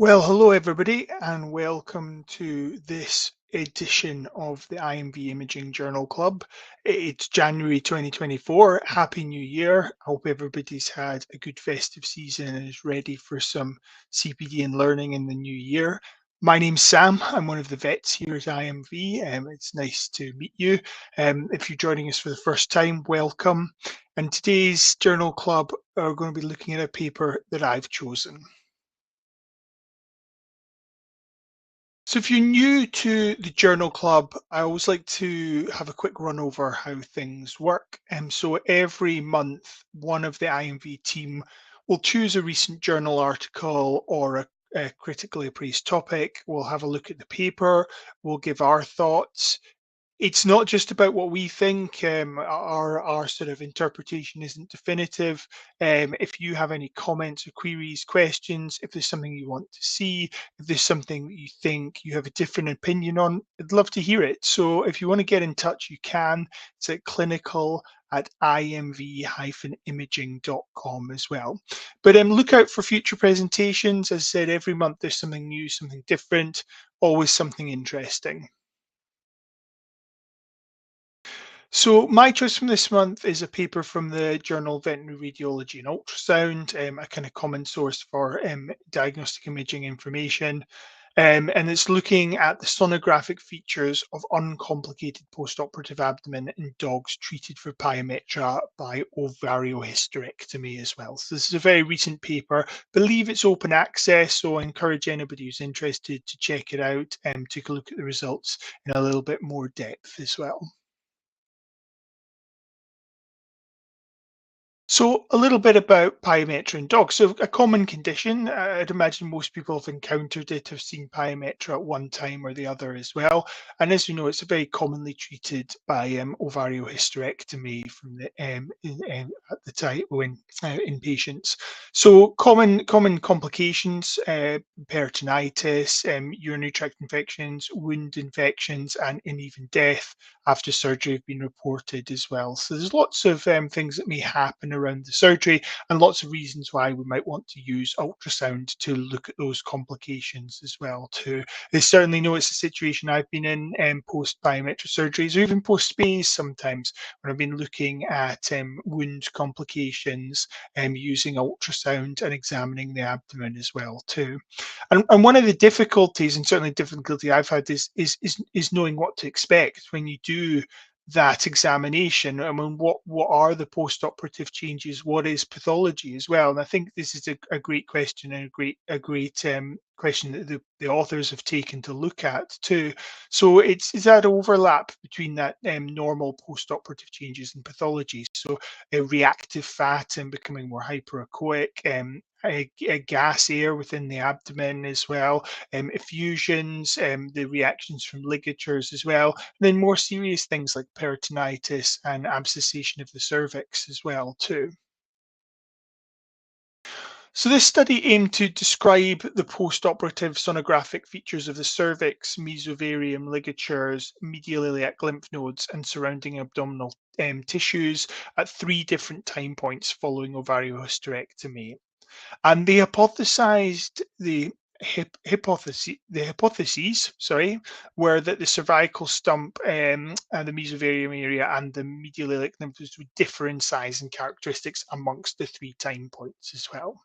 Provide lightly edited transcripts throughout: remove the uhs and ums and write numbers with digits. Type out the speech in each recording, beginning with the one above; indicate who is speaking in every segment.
Speaker 1: Well, hello everybody, and welcome to this edition of the IMV Imaging Journal Club. It's January 2024. Happy New Year. I hope everybody's had a good festive season and is ready for some CPD and learning in the new year. My name's Sam. I'm one of the vets here at IMV. It's nice to meet you. If you're joining us for the first time, welcome. And today's Journal Club are going to be looking at a paper that I've chosen. So if you're new to the Journal Club, I always like to have a quick run over how things work. So every month, one of the IMV team will choose a recent journal article or a critically appraised topic. We'll have a look at the paper. We'll give our thoughts. It's not just about what we think. Our sort of interpretation isn't definitive. If you have any comments or queries, questions, if there's something you want to see, if there's something that you think you have a different opinion on, I'd love to hear it. So if you want to get in touch, you can. It's at clinical@imv-imaging.com as well. But look out for future presentations. As I said, every month there's something new, something different, always something interesting. So my choice from this month is a paper from the journal Veterinary Radiology and Ultrasound, a kind of common source for diagnostic imaging information. And it's looking at the sonographic features of uncomplicated postoperative abdomen in dogs treated for pyometra by ovariohysterectomy as well. So this is a very recent paper. Believe it's open access, so I encourage anybody who's interested to check it out and take a look at the results in a little bit more depth as well. So a little bit about pyometra in dogs. So a common condition, I'd imagine most people have encountered it, have seen pyometra at one time or the other as well. And as you know, it's very commonly treated by ovariohysterectomy from the at the time when in patients. So common complications: peritonitis, urinary tract infections, wound infections, and even death after surgery have been reported as well. So there's lots of things that may happen around the surgery and lots of reasons why we might want to use ultrasound to look at those complications as well too. I certainly know it's a situation I've been in post biometric surgeries or even post space sometimes when I've been looking at wound complications using ultrasound and examining the abdomen as well too. And one of the difficulties, and certainly difficulty I've had, is knowing what to expect when you do that examination. I mean, what are the post-operative changes? What is pathology as well? And I think this is a great question and a great question that the authors have taken to look at too. So it's that overlap between that normal post-operative changes and pathology. So a reactive fat and becoming more hyperechoic, a gas air within the abdomen as well, effusions, the reactions from ligatures as well, and then more serious things like peritonitis and abscessation of the cervix as well too. So this study aimed to describe the post-operative sonographic features of the cervix, mesovarium, ligatures, medial iliac lymph nodes, and surrounding abdominal tissues at three different time points following ovariohysterectomy. And they hypothesized the hypotheses, sorry, were that the cervical stump and the mesovarium area and the medial iliac lymph nodes would differ in size and characteristics amongst the three time points as well.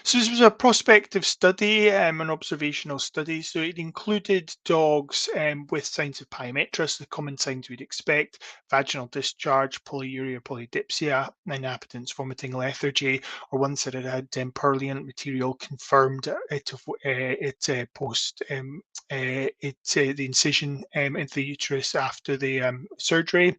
Speaker 1: So this was a prospective study, an observational study. So it included dogs with signs of pyometra, the common signs we'd expect: vaginal discharge, polyuria, polydipsia, inappetence, vomiting, lethargy, or ones that had had purulent material confirmed post the incision into the uterus after the surgery.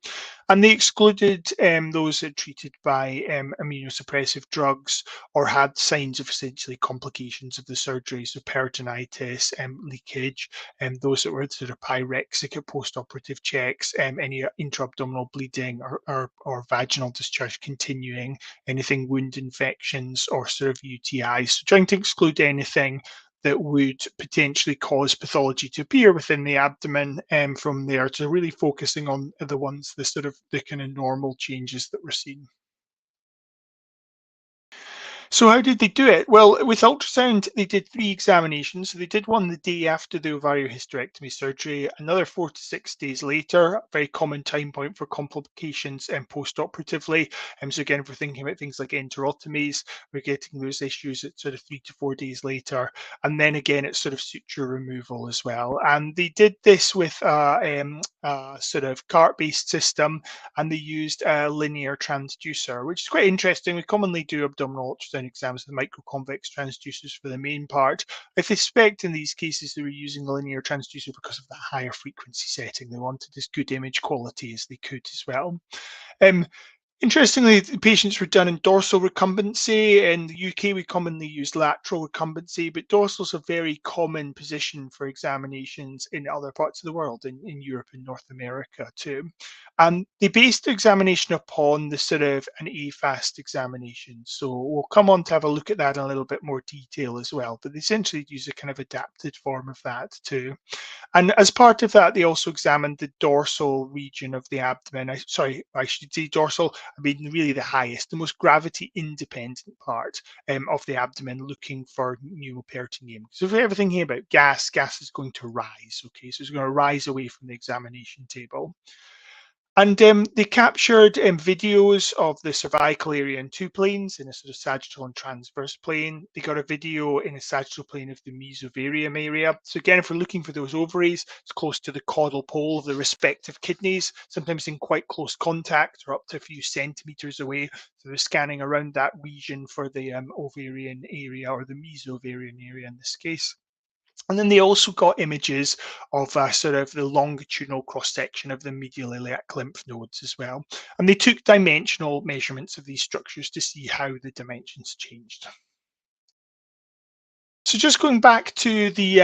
Speaker 1: And they excluded those that treated by immunosuppressive drugs or had signs of essentially complications of the surgery, so peritonitis, leakage, and those that were sort of pyrexic at post-operative checks, any intra-abdominal bleeding or vaginal discharge continuing, anything wound infections or sort of UTIs. So trying to exclude anything that would potentially cause pathology to appear within the abdomen from there, to really focusing on the ones, the sort of the kind of normal changes that we're seeing. So how did they do it? Well, with ultrasound, they did three examinations. So they did one the day after the ovariohysterectomy surgery, another 4 to 6 days later, a very common time point for complications and post-operatively. So again, if we're thinking about things like enterotomies, we're getting those issues at sort of 3 to 4 days later. And then again, it's sort of suture removal as well. And they did this with a sort of cart-based system, and they used a linear transducer, which is quite interesting. We commonly do abdominal ultrasound exams with microconvex transducers for the main part. I suspect in these cases they were using the linear transducer because of the higher frequency setting. They wanted as good image quality as they could as well. Um, Interestingly, the patients were done in dorsal recumbency. In the UK, we commonly use lateral recumbency, but dorsal is a very common position for examinations in other parts of the world, in Europe and North America too. And they based the examination upon the sort of an AFAST examination. So we'll come on to have a look at that in a little bit more detail as well. But they essentially use a kind of adapted form of that too. And as part of that, they also examined the dorsal region of the abdomen. Sorry, I should say dorsal. I mean, really the highest, the most gravity independent part of the abdomen, looking for pneumoperitoneum. So if we're ever thinking about gas, gas is going to rise. Okay, so it's going to rise away from the examination table. And they captured videos of the cervical area in two planes, in a sort of sagittal and transverse plane. They got a video in a sagittal plane of the mesovarium area. So again, if we're looking for those ovaries, it's close to the caudal pole of the respective kidneys, sometimes in quite close contact or up to a few centimeters away. So they're scanning around that region for the ovarian area, or the mesovarian area in this case. And then they also got images of sort of the longitudinal cross section of the medial iliac lymph nodes as well. And they took dimensional measurements of these structures to see how the dimensions changed. So just going back to the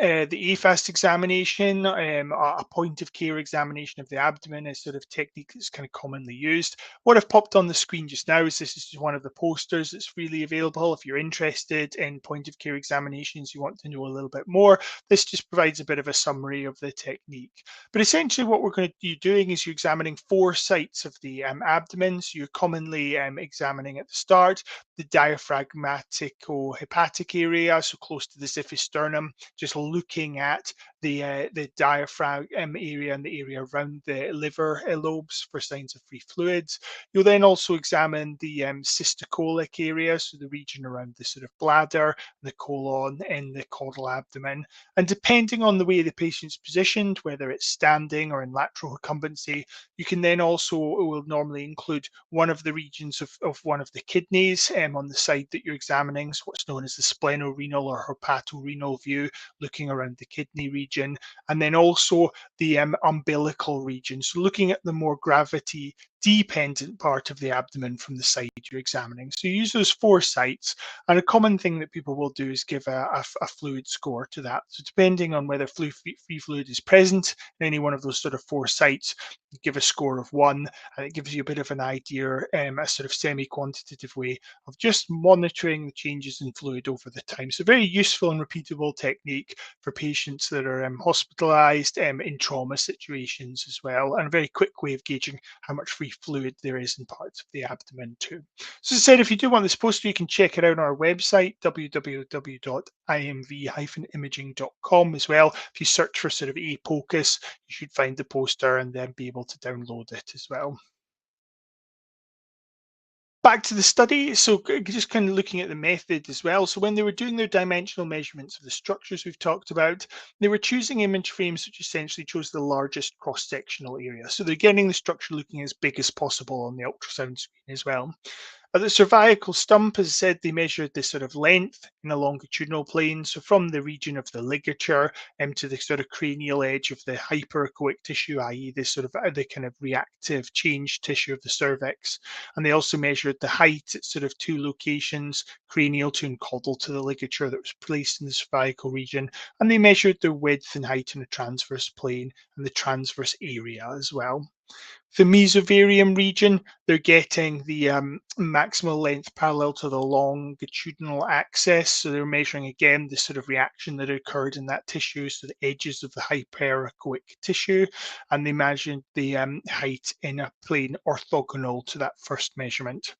Speaker 1: AFAST examination, a point of care examination of the abdomen is sort of technique that's kind of commonly used. What I've popped on the screen just now is this is just one of the posters that's freely available. If you're interested in point of care examinations, you want to know a little bit more, this just provides a bit of a summary of the technique. But essentially what we're going to be doing is you're examining four sites of the abdomen. So you're commonly examining at the start the diaphragmatico-hepatic area, so close to the xiphisternum, just looking at the diaphragm area and the area around the liver lobes for signs of free fluids. You'll then also examine the cystocolic area, so the region around the sort of bladder, the colon, and the caudal abdomen. And depending on the way the patient's positioned, whether it's standing or in lateral recumbency, you can then also, it will normally include one of the regions of one of the kidneys on the side that you're examining, so what's known as the splenorenal or hepatorenal view, looking around the kidney region, and then also the umbilical region, so looking at the more gravity dependent part of the abdomen from the side you're examining. So you use those four sites, and a common thing that people will do is give a fluid score to that. So depending on whether free fluid is present in any one of those sort of four sites, you give a score of 1, and it gives you a bit of an idea, a sort of semi-quantitative way of just monitoring the changes in fluid over the time. So very useful and repeatable technique for patients that are hospitalized in trauma situations as well, and a very quick way of gauging how much free fluid there is in parts of the abdomen too. So as I said, if you do want this poster, you can check it out on our website, www.imv-imaging.com as well. If you search for sort of APOCUS, you should find the poster and then be able to download it as well. Back to the study, so just kind of looking at the method as well. So when they were doing their dimensional measurements of the structures we've talked about, they were choosing image frames which essentially chose the largest cross-sectional area. So they're getting the structure looking as big as possible on the ultrasound screen as well. At the cervical stump, as I said, they measured the sort of length in a longitudinal plane. So from the region of the ligature to the sort of cranial edge of the hyperechoic tissue, i.e. the sort of the kind of reactive change tissue of the cervix. And they also measured the height at sort of two locations, cranial to and caudal to the ligature that was placed in the cervical region. And they measured the width and height in a transverse plane and the transverse area as well. The mesovarium region, they're getting the maximal length parallel to the longitudinal axis. So they're measuring again the sort of reaction that occurred in that tissue, so the edges of the hyperechoic tissue, and they measured the height in a plane orthogonal to that first measurement.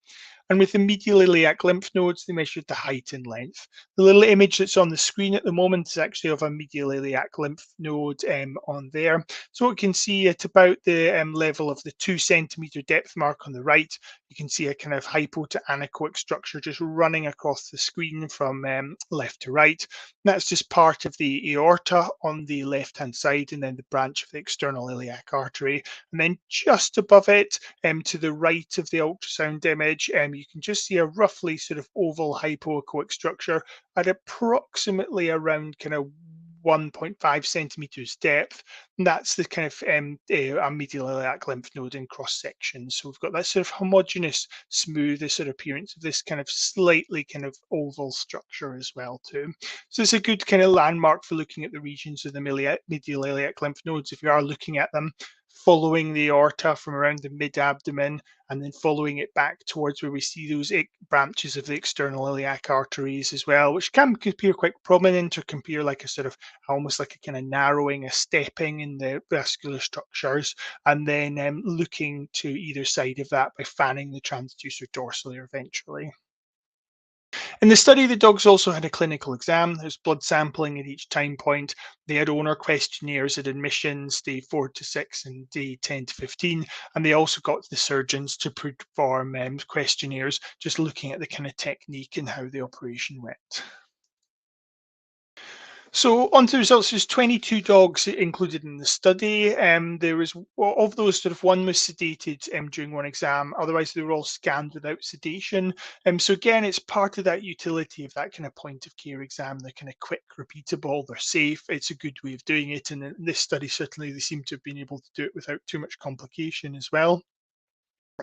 Speaker 1: And with the medial iliac lymph nodes, they measured the height and length. The little image that's on the screen at the moment is actually of a medial iliac lymph node on there. So we can see at about the level of the 2 centimeter depth mark on the right, you can see a kind of hypo to anechoic structure just running across the screen from left to right. That's just part of the aorta on the left-hand side, and then the branch of the external iliac artery. And then just above it, to the right of the ultrasound image, you can just see a roughly sort of oval hypoechoic structure at approximately around kind of 1.5 centimeters depth. And that's the kind of a medial iliac lymph node in cross section. So we've got that sort of homogeneous, smooth sort of appearance of this kind of slightly kind of oval structure as well too. So it's a good kind of landmark for looking at the regions of the medial iliac lymph nodes if you are looking at them, following the aorta from around the mid-abdomen and then following it back towards where we see those branches of the external iliac arteries as well, which can appear quite prominent or can appear like a sort of almost like a kind of narrowing, a stepping in the vascular structures, and then looking to either side of that by fanning the transducer dorsally or ventrally. In the study, the dogs also had a clinical exam. There's blood sampling at each time point. They had owner questionnaires at admissions, day 4 to 6 and day 10 to 15. And they also got the surgeons to perform questionnaires, just looking at the kind of technique and how the operation went. So on to the results, there's 22 dogs included in the study. There was, well, of those, sort of one was sedated during one exam. Otherwise, they were all scanned without sedation. So again, it's part of that utility of that kind of point of care exam. They're kind of quick, repeatable, they're safe. It's a good way of doing it. And in this study, certainly they seem to have been able to do it without too much complication as well.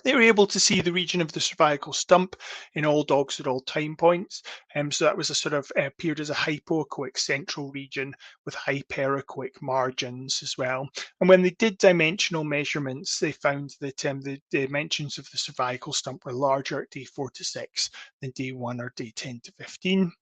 Speaker 1: They were able to see the region of the cervical stump in all dogs at all time points. So that was a sort of appeared as a hypoechoic central region with hyperechoic margins as well. And when they did dimensional measurements, they found that the dimensions of the cervical stump were larger at day 4 to 6 than day 1 or day 10 to 15.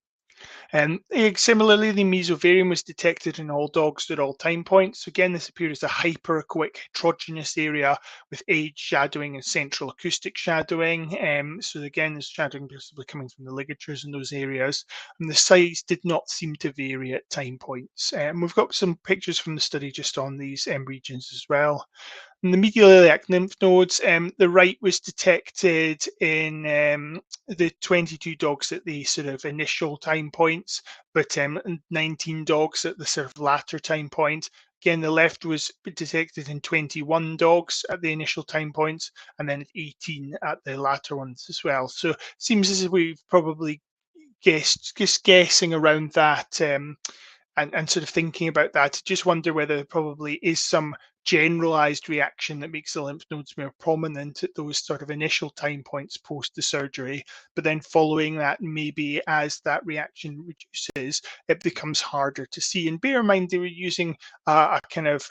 Speaker 1: Similarly, the mesovarium was detected in all dogs at all time points. So again, this appears as a hyperechoic heterogeneous area with age shadowing and central acoustic shadowing. So again, this shadowing possibly coming from the ligatures in those areas. And the size did not seem to vary at time points. And we've got some pictures from the study just on these regions as well. In the medial iliac lymph nodes, the right was detected in the 22 dogs at the sort of initial time points, but 19 dogs at the sort of latter time point. Again, the left was detected in 21 dogs at the initial time points, and then 18 at the latter ones as well. So it seems as if we've probably just guessing around that. And sort of thinking about that, just wonder whether there probably is some generalized reaction that makes the lymph nodes more prominent at those sort of initial time points post the surgery. But then following that, maybe as that reaction reduces, it becomes harder to see. And bear in mind, they were using a kind of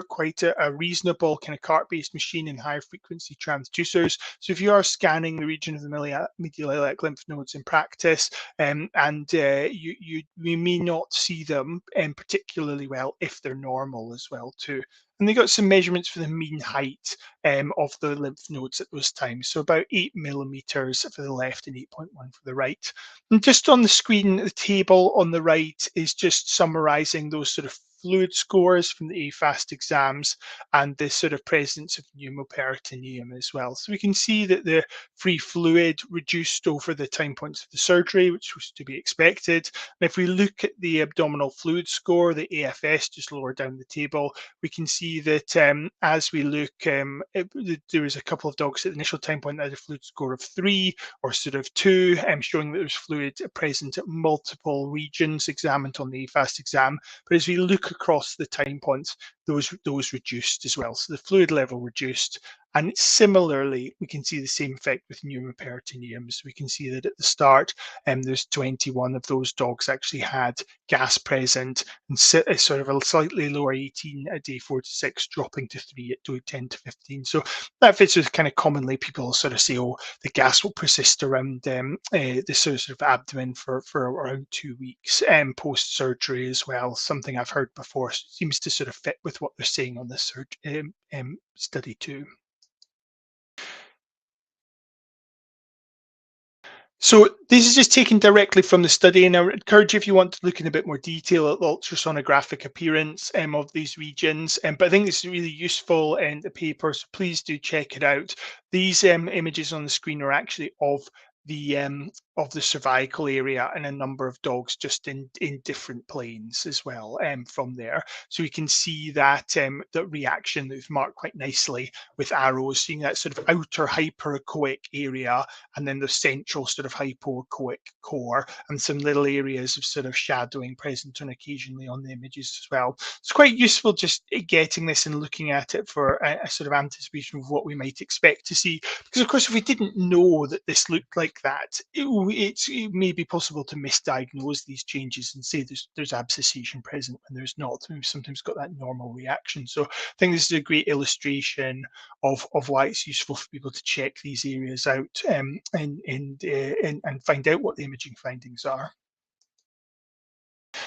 Speaker 1: quite a reasonable kind of cart-based machine and higher frequency transducers. So if you are scanning the region of the medial iliac lymph nodes in practice, and you may not see them particularly well if they're normal as well too. And they got some measurements for the mean height of the lymph nodes at those times. So about 8 millimeters for the left and 8.1 for the right. And just on the screen, the table on the right is just summarising those sort of fluid scores from the AFAST exams and the sort of presence of pneumoperitoneum as well. So we can see that the free fluid reduced over the time points of the surgery, which was to be expected. And if we look at the abdominal fluid score, the AFS, just lower down the table, we can see that as we look, there was a couple of dogs at the initial time point that had a fluid score of 3 or sort of 2, showing that there's fluid present at multiple regions examined on the AFAST exam. But as we look across the time points, those reduced as well. So the fluid level reduced. And similarly, we can see the same effect with pneumoperitoneum. So we can see that at the start, there's 21 of those dogs actually had gas present, and sort of a slightly lower 18 at day 4 to 6, dropping to 3 at day 10 to 15. So that fits with kind of commonly people sort of say, oh, the gas will persist around the sort of abdomen for around 2 weeks post surgery as well. Something I've heard before. So it seems to sort of fit with what they're saying on this study too. So this is just taken directly from the study, and I would encourage you if you want to look in a bit more detail at the ultrasonographic appearance of these regions. But I think this is really useful in the paper, so please do check it out. These images on the screen are actually of the cervical area and a number of dogs just in different planes as well from there. So we can see that that reaction that we've marked quite nicely with arrows, seeing that sort of outer hyperechoic area and then the central sort of hypoechoic core and some little areas of sort of shadowing present on occasionally on the images as well. It's quite useful just getting this and looking at it for a sort of anticipation of what we might expect to see. Because of course, if we didn't know that this looked like that, it may be possible to misdiagnose these changes and say there's abscessation present when there's not. We've sometimes got that normal reaction. So I think this is a great illustration of why it's useful for people to check these areas out and find out what the imaging findings are.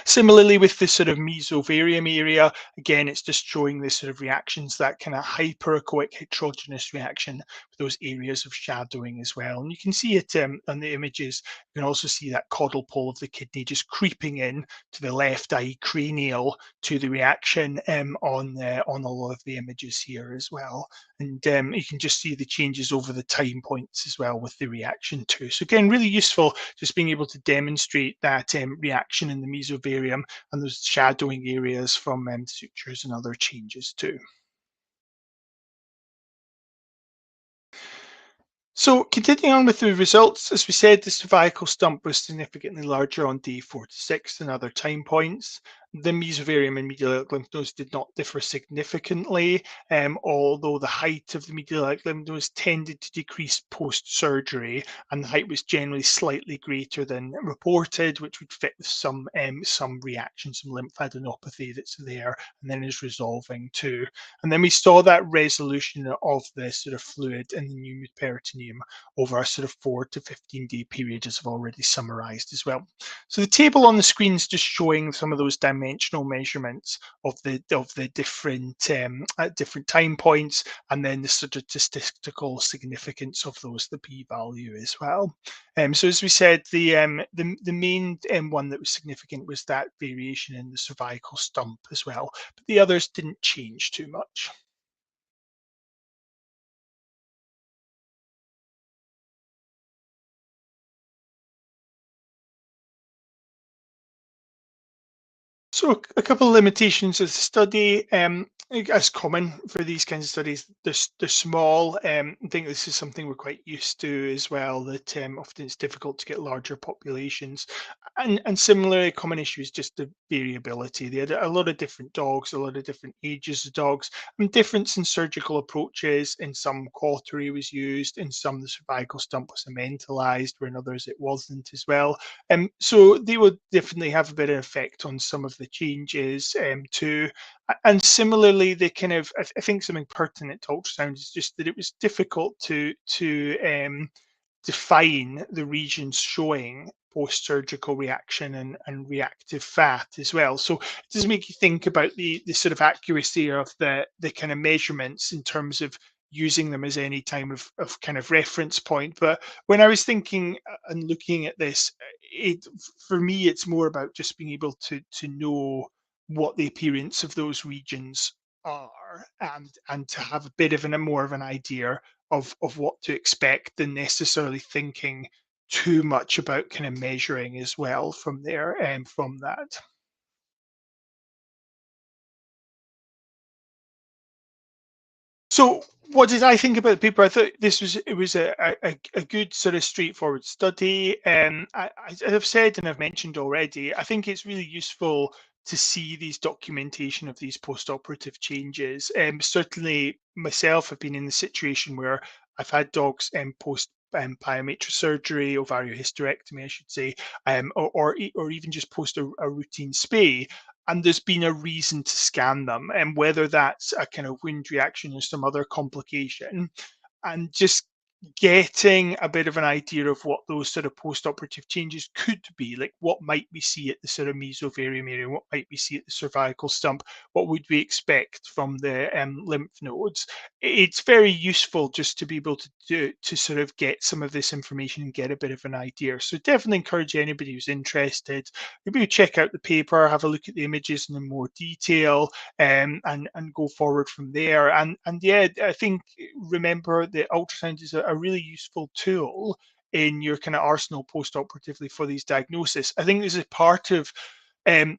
Speaker 1: Similarly, with this sort of mesovarium area, again, it's just showing this sort of reactions, that kind of hyperechoic heterogeneous reaction with those areas of shadowing as well. And you can see it on the images. You can also see that caudal pole of the kidney just creeping in to the left eye cranial to the reaction on a lot of the images here as well. And you can just see the changes over the time points as well with the reaction too. So again, really useful just being able to demonstrate that reaction in the mesovarium and those shadowing areas from sutures and other changes too. So continuing on with the results, as we said, the cervical stump was significantly larger on day 4 to 6 than other time points. The mesovarium and medial lymph nodes did not differ significantly, although the height of the medial lymph nodes tended to decrease post-surgery, and the height was generally slightly greater than reported, which would fit with some reaction, some lymphadenopathy that's there and then is resolving too. And then we saw that resolution of the sort of fluid in the new peritoneum over a sort of 4 to 15-day period, as I've already summarised as well. So the table on the screen is just showing some of those dimensional measurements of the different at different time points, and then the sort of statistical significance of those, the p-value as well. So as we said, the main one that was significant was that variation in the cervical stump as well, but the others didn't change too much. So a couple of limitations of the study, as common for these kinds of studies, they're small. I think this is something we're quite used to as well, that often it's difficult to get larger populations. And similarly, a common issue is just the variability. They had a lot of different dogs, a lot of different ages of dogs, and difference in surgical approaches. In some, cautery was used, in some the cervical stump was cementalized, where in others it wasn't as well. So they would definitely have a bit of effect on some of the changes too. And similarly, they kind of, I think something pertinent to ultrasound is just that it was difficult to define the regions showing post-surgical reaction and reactive fat as well. So it does make you think about the sort of accuracy of the kind of measurements in terms of using them as any time of kind of reference point. But when I was thinking and looking at this, it for me it's more about just being able to know what the appearance of those regions are and to have a bit of a more of an idea of what to expect than necessarily thinking too much about kind of measuring as well from there and from that. So what did I think about the paper? I thought it was a good sort of straightforward study. As I've said and I've mentioned already, I think it's really useful to see these documentation of these post-operative changes. Certainly myself, I've been in the situation where I've had dogs post pyometra surgery, ovariohysterectomy, I should say, or even just post a routine spay, and there's been a reason to scan them, and whether that's a kind of wound reaction or some other complication, and just getting a bit of an idea of what those sort of post-operative changes could be, like what might we see at the sort of mesovarium area, what might we see at the cervical stump, what would we expect from the lymph nodes. It's very useful just to be able to do to sort of get some of this information and get a bit of an idea. So definitely encourage anybody who's interested, maybe check out the paper, have a look at the images in more detail, and go forward from there. And yeah, I think remember that ultrasound is a really useful tool in your kind of arsenal post-operatively for these diagnoses. I think this is part of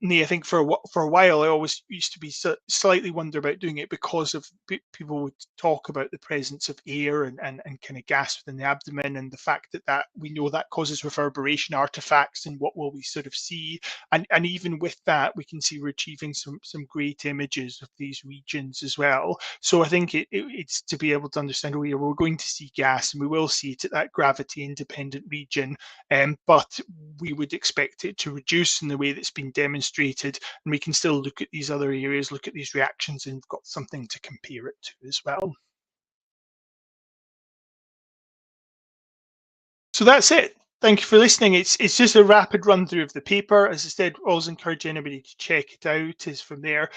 Speaker 1: me. I think for a while I always used to be slightly wonder about doing it because of people would talk about the presence of air and kind of gas within the abdomen, and the fact that we know that causes reverberation artifacts, and what will we sort of see. And even with that, we can see we're achieving some great images of these regions as well. So I think it's to be able to understand, oh yeah, we're going to see gas, and we will see it at that gravity independent region, but we would expect it to reduce in the way that's been demonstrated, and we can still look at these other areas, look at these reactions, and got something to compare it to as well. So that's it. Thank you for listening. It's just a rapid run through of the paper. As I said, always encourage anybody to check it out. Is from there.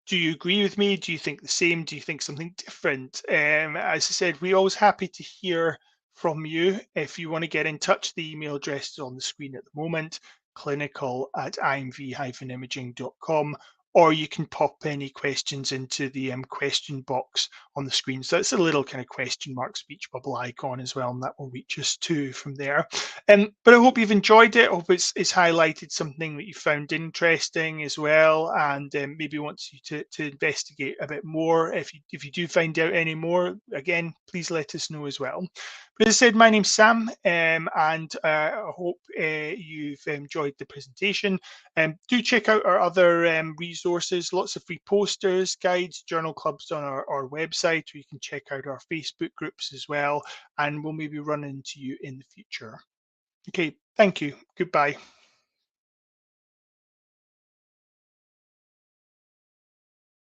Speaker 1: Do you agree with me? Do you think the same? Do you think something different? As I said, we're always happy to hear from you. If you want to get in touch, the email address is on the screen at the moment, clinical@imv-imaging.com, or you can pop any questions into the question box on the screen. So it's a little kind of question mark speech bubble icon as well, and that will reach us too from there. But I hope you've enjoyed it. I hope it's highlighted something that you found interesting as well, and maybe wants you to investigate a bit more. If you do find out any more, again, please let us know as well. But as I said, my name's Sam, and I hope you've enjoyed the presentation. Do check out our other resources, lots of free posters, guides, journal clubs on our website, or you can check out our Facebook groups as well, and we'll maybe run into you in the future. Okay, thank you. Goodbye.